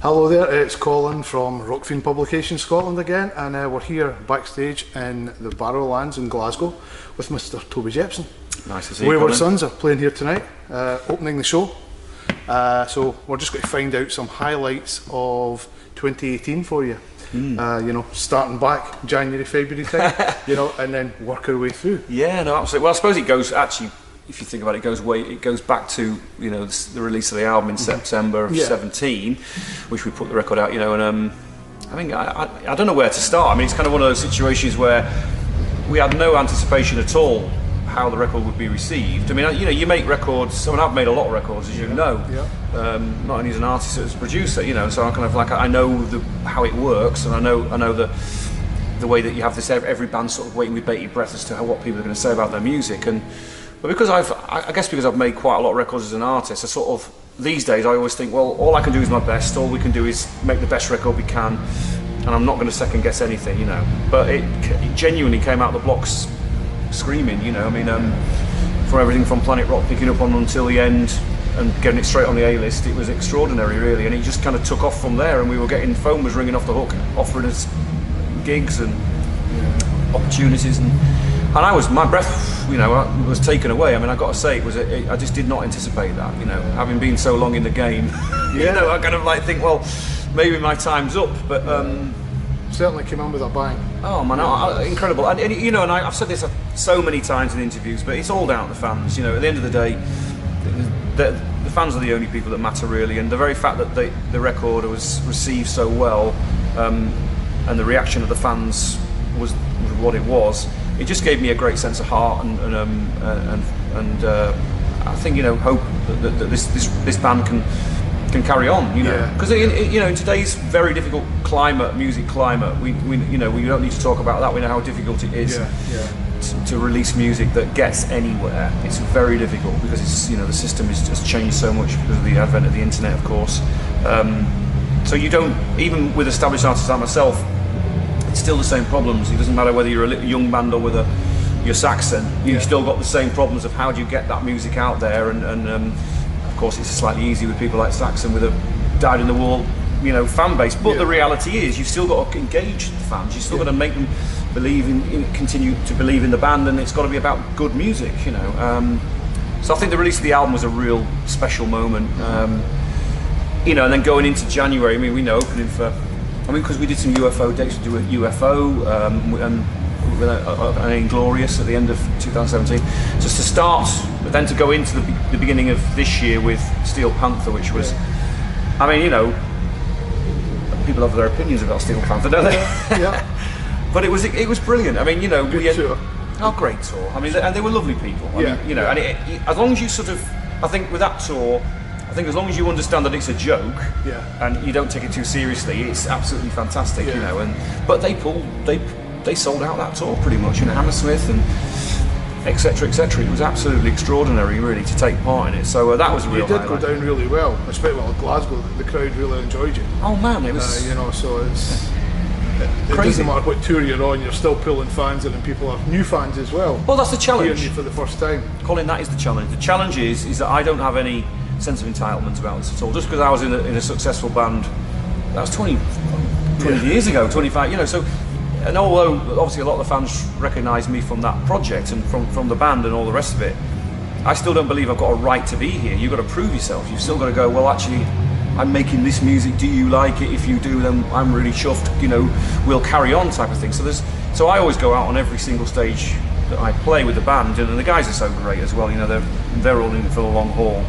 Hello there, it's Colin from Rockfiend Publications Scotland again, and we're here backstage in the Barrowlands in Glasgow with Mr. Toby Jepson. Nice to see you, Wayward Colin. Sons are playing here tonight, opening the show. So we're just going to find out some highlights of 2018 for you. You know, starting back January, February time, you know, and then work our way through. Yeah, no, absolutely. Well, I suppose it goes, actually, if you think about it, it goes back to, you know, the release of the album in September of 17, which we put the record out, you know, and I mean, I don't know where to start. I mean, it's kind of one of those situations where we had no anticipation at all how the record would be received. I mean, you know, you make records, I mean, I've made a lot of records, as you know, not only as an artist, but as a producer, you know, so I kind of like, I know how it works, and I know the way that you have this, every band sort of waiting with bated breath as to what people are going to say about their music. But because I guess because I've made quite a lot of records as an artist, I sort of, these days I always think, well, all I can do is my best, all we can do is make the best record we can, and I'm not going to second guess anything, you know. But it genuinely came out the blocks screaming, you know. I mean, for everything from Planet Rock picking up on Until the End and getting it straight on the A-list, it was extraordinary, really, and it just kind of took off from there, and we were getting, phone was ringing off the hook, offering us gigs and opportunities, and I was, my breath, you know, was taken away. I mean, I got to say, I just did not anticipate that, you know, having been so long in the game. You know, I kind of like think, well, maybe my time's up, but certainly came on with a bang. Oh man, incredible! And you know, and I've said this so many times in interviews, but it's all down to the fans. You know, at the end of the day, the fans are the only people that matter, really. And the very fact that the record was received so well, and the reaction of the fans was what it was. It just gave me a great sense of heart, and I think, you know, hope that this band can carry on, you know, because you know, in today's very difficult music climate, we you know, we don't need to talk about that. We know how difficult it is to release music that gets anywhere. It's very difficult because it's, you know, the system has changed so much because of the advent of the internet, of course. So you don't, even with established artists like myself, it's still the same problems. It doesn't matter whether you're a young band or whether you're Saxon. You've still got the same problems of how do you get that music out there, and of course it's slightly easier with people like Saxon with a dyed-in-the-wool, you know, fan base. But the reality is, you've still got to engage the fans. You've still got to make them believe continue to believe in the band, and it's got to be about good music, you know. So I think the release of the album was a real special moment. You know, and then going into January, I mean, we know opening for, I mean, because we did some UFO dates, we do a UFO, and Inglorious at the end of 2017. Just to start, but then to go into the beginning of this year with Steel Panther, which was, I mean, you know, people have their opinions about Steel Panther, don't they? But it was brilliant. I mean, you know, great tour. Oh, great tour. I mean, and they were lovely people. I mean, you know, and as long as you sort of, I think with that tour, I think as long as you understand that it's a joke, and you don't take it too seriously, it's absolutely fantastic, you know. But they sold out that tour pretty much, you know, Hammersmith and etc. etc. It was absolutely extraordinary, really, to take part in it. So that was a real highlight. You did go down really well, especially at Glasgow. The crowd really enjoyed you. Oh man, it was you know, so it's it crazy. doesn't matter what tour you're on, you're still pulling fans in, and people have new fans as well. Well, that's the challenge. Hearing you for the first time, Colin. That is the challenge. The challenge is that I don't have any sense of entitlement about this at all. Just because I was in a successful band, that was 20 years ago, 25, you know, so, and although obviously a lot of the fans recognise me from that project and from the band and all the rest of it, I still don't believe I've got a right to be here. You've got to prove yourself. You've still got to go, well, actually, I'm making this music, do you like it? If you do, then I'm really chuffed, you know, we'll carry on, type of thing. So I always go out on every single stage that I play with the band, and the guys are so great as well, you know, they're all in for the long haul.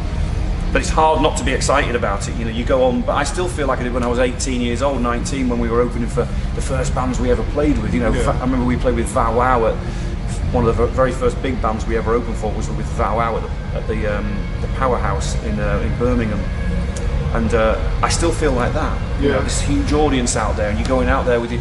But it's hard not to be excited about it, you know. You go on, but I still feel like I did when I was 18 years old, 19, when we were opening for the first bands we ever played with, you know. I remember we played with Vow Wow at one of the very first big bands we ever opened for was with Vow Wow at the Powerhouse in Birmingham, and I still feel like that. You know, this huge audience out there, and you're going out there with your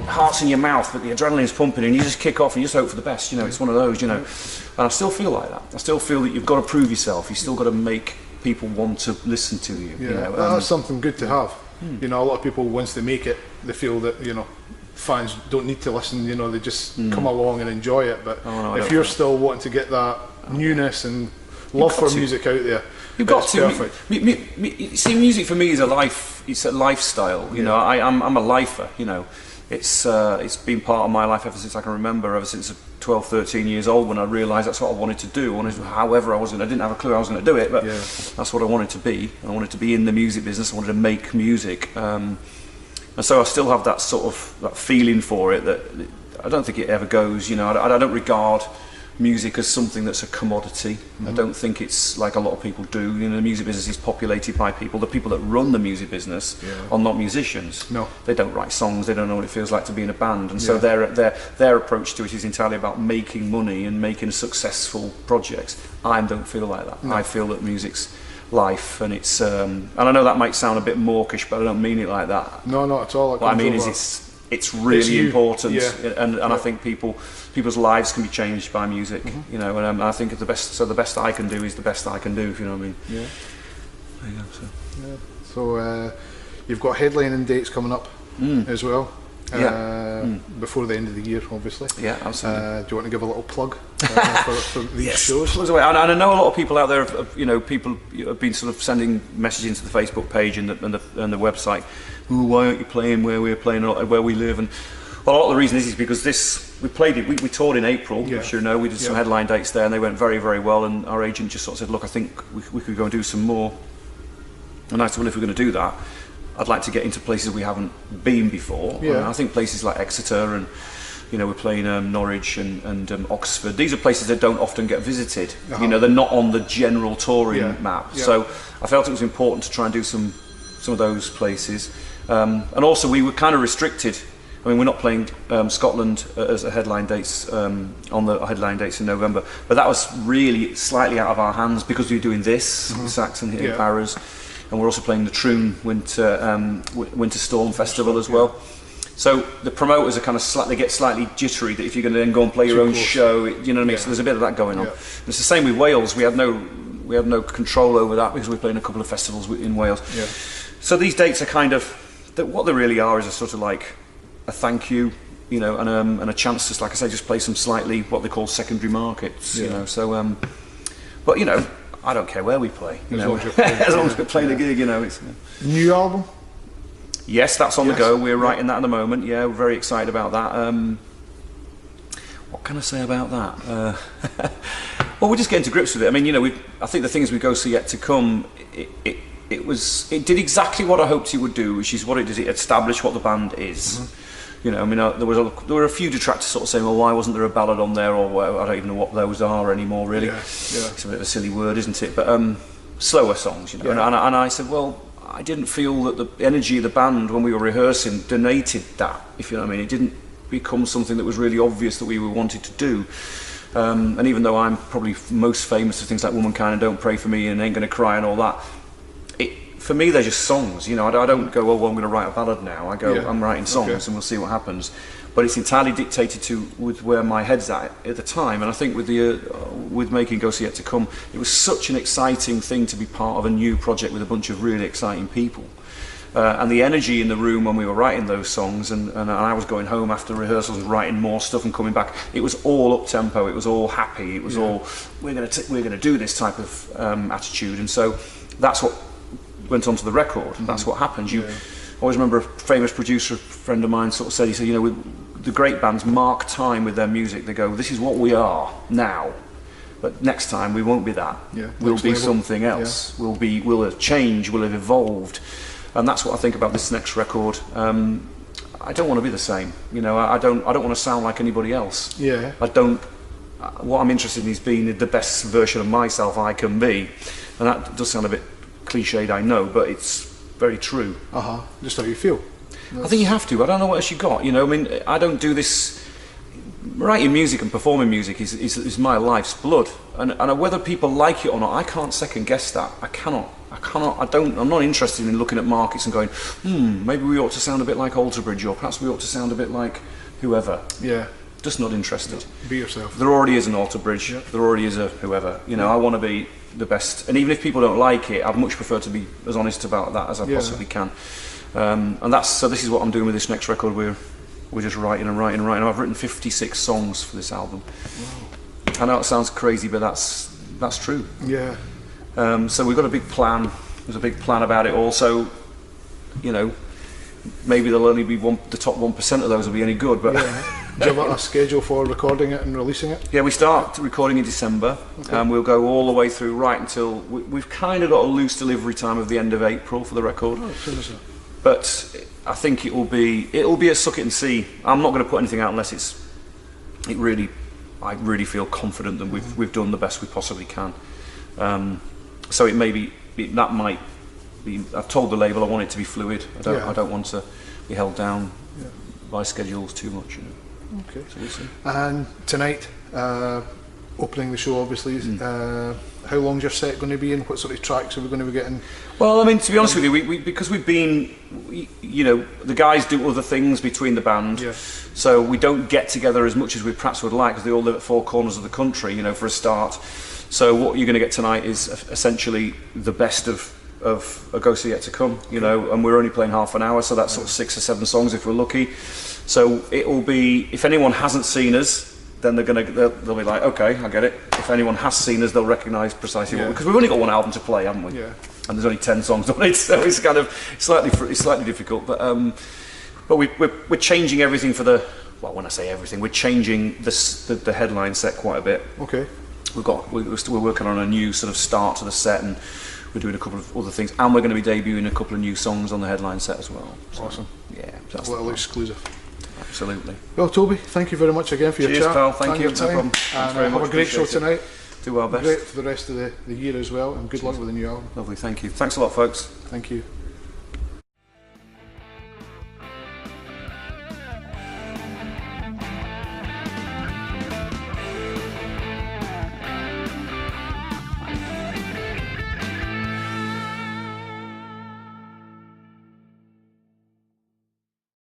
heart's in your mouth, but the adrenaline's pumping, and you just kick off and you just hope for the best. You know, it's one of those, you know. And I still feel like that. I still feel that you've got to prove yourself. You still got to make people want to listen to you. You know, that's something good to have. You know, a lot of people, once they make it, they feel that, you know, fans don't need to listen, you know, they just come along and enjoy it. But if you're still wanting to get that newness and love for music out there, You've got to. Perfect. See, music for me is a life. It's a lifestyle. You know, I'm a lifer. You know, it's been part of my life ever since I can remember. Ever since 12, 13 years old, when I realised that's what I wanted to do. However, I didn't have a clue I was going to do it, but that's what I wanted to be. I wanted to be in the music business. I wanted to make music, and so I still have that sort of that feeling for it. That I don't think it ever goes. You know, I don't regard music as something that's a commodity. I don't think it's like a lot of people do. You know, the music business is populated by people. The people that run the music business are not musicians. No, they don't write songs. They don't know what it feels like to be in a band, and so their approach to it is entirely about making money and making successful projects. I don't feel like that. No. I feel that music's life, and it's and I know that might sound a bit mawkish, but I don't mean it like that. No, not at all. What I mean is it's really important, and I think people's lives can be changed by music, you know, and I think the best I can do is the best I can do, if you know what I mean. Yeah. There you go, so you've got headlining dates coming up as well. Before the end of the year, obviously. Yeah, absolutely. Do you want to give a little plug for these shows? And I know a lot of people out there, people have been sort of sending messages to the Facebook page and the website. Ooh, why aren't you playing where we're playing, where we live? And well, a lot of the reason is because we toured in April, which you know, we did some headline dates there, and they went very, very well. And our agent just sort of said, look, I think we could go and do some more. And I said, well, if we're going to do that, I'd like to get into places we haven't been before. Yeah. I think places like Exeter and, you know, we're playing Norwich and Oxford. These are places that don't often get visited. You know, they're not on the general touring map. Yeah. So I felt it was important to try and do some of those places. And also we were kind of restricted. I mean, we're not playing Scotland as a headline dates on the headline dates in November, but that was really slightly out of our hands because we were doing this, Saxon here in Paris. And we're also playing the Troon Winter Storm Festival as well. So the promoters are kind of they get slightly jittery that if you're going to then go and play your own show, you know what I mean. So there's a bit of that going on. And it's the same with Wales. We had no control over that because we're playing a couple of festivals in Wales. Yeah. So these dates are kind of what they really are is a sort of like a thank you, you know, and a chance to, like I say, just play some slightly what they call secondary markets. You know. So, but you know, I don't care where we play, you know, as long as we're playing a gig, you know. It's new album. Yes, that's on the go. We're writing that at the moment. Yeah, we're very excited about that. What can I say about that? Well, we're just getting to grips with it. I mean, you know, I think the things we go see yet to come. It did exactly what I hoped it would do, which is what it did. It established what the band is. You know, I mean, there were a few detractors sort of saying, well, why wasn't there a ballad on there, or I don't even know what those are anymore, really. It's a bit of a silly word, isn't it? But slower songs, you know. And I said, well, I didn't feel that the energy of the band when we were rehearsing donated that, if you know what I mean. It didn't become something that was really obvious that we wanted to do. And even though I'm probably most famous for things like Womankind and Don't Pray For Me and Ain't Gonna Cry and all that, for me, they're just songs, you know. I don't go, oh, well, I'm going to write a ballad now. I go, I'm writing songs and we'll see what happens. But it's entirely dictated with where my head's at the time. And I think with making Go See Yet To Come, it was such an exciting thing to be part of a new project with a bunch of really exciting people. And the energy in the room when we were writing those songs, and I was going home after rehearsals and writing more stuff and coming back, it was all up tempo. It was all happy. It was all we're going to do this type of attitude. And so that's what went onto the record. That's what happened. I always remember a famous producer, a friend of mine, sort of said, he said, you know, the great bands mark time with their music. They go, this is what we are now, but next time we won't be that. We'll be something else. We'll have changed. We'll have evolved. And that's what I think about this next record. I don't want to be the same. You know, I don't want to sound like anybody else. What I'm interested in is being the best version of myself I can be, and that does sound a bit cliched, I know, but it's very true. Just how you feel. I think you have to. I don't know what else you got. You know, I mean, I don't do this. Writing music and performing music is my life's blood, and whether people like it or not, I can't second guess that. I cannot. I'm not interested in looking at markets and going, maybe we ought to sound a bit like Alterbridge, or perhaps we ought to sound a bit like whoever. Just not interested. Be yourself. There already is an Alterbridge. There already is a whoever. You know, I want to be the best, and even if people don't like it, I'd much prefer to be as honest about that as I possibly can. And this is what I'm doing with this next record. We're just writing and writing and writing. I've written 56 songs for this album. Wow. I know it sounds crazy, but that's true. So we've got a big plan. There's a big plan about it all. So, you know, maybe there'll only be the top 1% of those will be any good. But do you have a schedule for recording it and releasing it? Yeah, we start recording in December, and we'll go all the way through right until we've kind of got a loose delivery time of the end of April for the record. Oh, as soon as that. But I think it'll be a suck it and see. I'm not going to put anything out unless I really feel confident that we've done the best we possibly can. So it may be that might be. I've told the label I want it to be fluid. I don't want to be held down by schedules too much. You know. Okay. So we'll see. And tonight, opening the show, obviously. How long's your set going to be, and what sort of tracks are we going to be getting? Well, I mean, to be honest with you, because we've been, you know, the guys do other things between the band, so we don't get together as much as we perhaps would like, because they all live at four corners of the country, you know, for a start. So what you're going to get tonight is essentially the best of A Ghost Yet to Come, you know, and we're only playing half an hour, so that's sort of 6 or 7 songs if we're lucky. So it will be, if anyone hasn't seen us, then they'll be like, okay, I get it. If anyone has seen us, they'll recognise precisely what, because we've only got one album to play, haven't we? Yeah. And there's only 10 songs on it, so it's kind of slightly difficult. But we're changing everything for the. Well, when I say everything, we're changing the headline set quite a bit. Okay. We're working on a new sort of start to the set, and we're doing a couple of other things, and we're going to be debuting a couple of new songs on the headline set as well. So, awesome. Yeah, that's a little exclusive. Absolutely. Well, Toby, thank you very much again for your chat. Cheers, pal. Thank you. No problem. And have a great show tonight. Do our best. Great for the rest of the year as well, and good luck with the new album. Lovely. Thank you. Thanks a lot, folks. Thank you.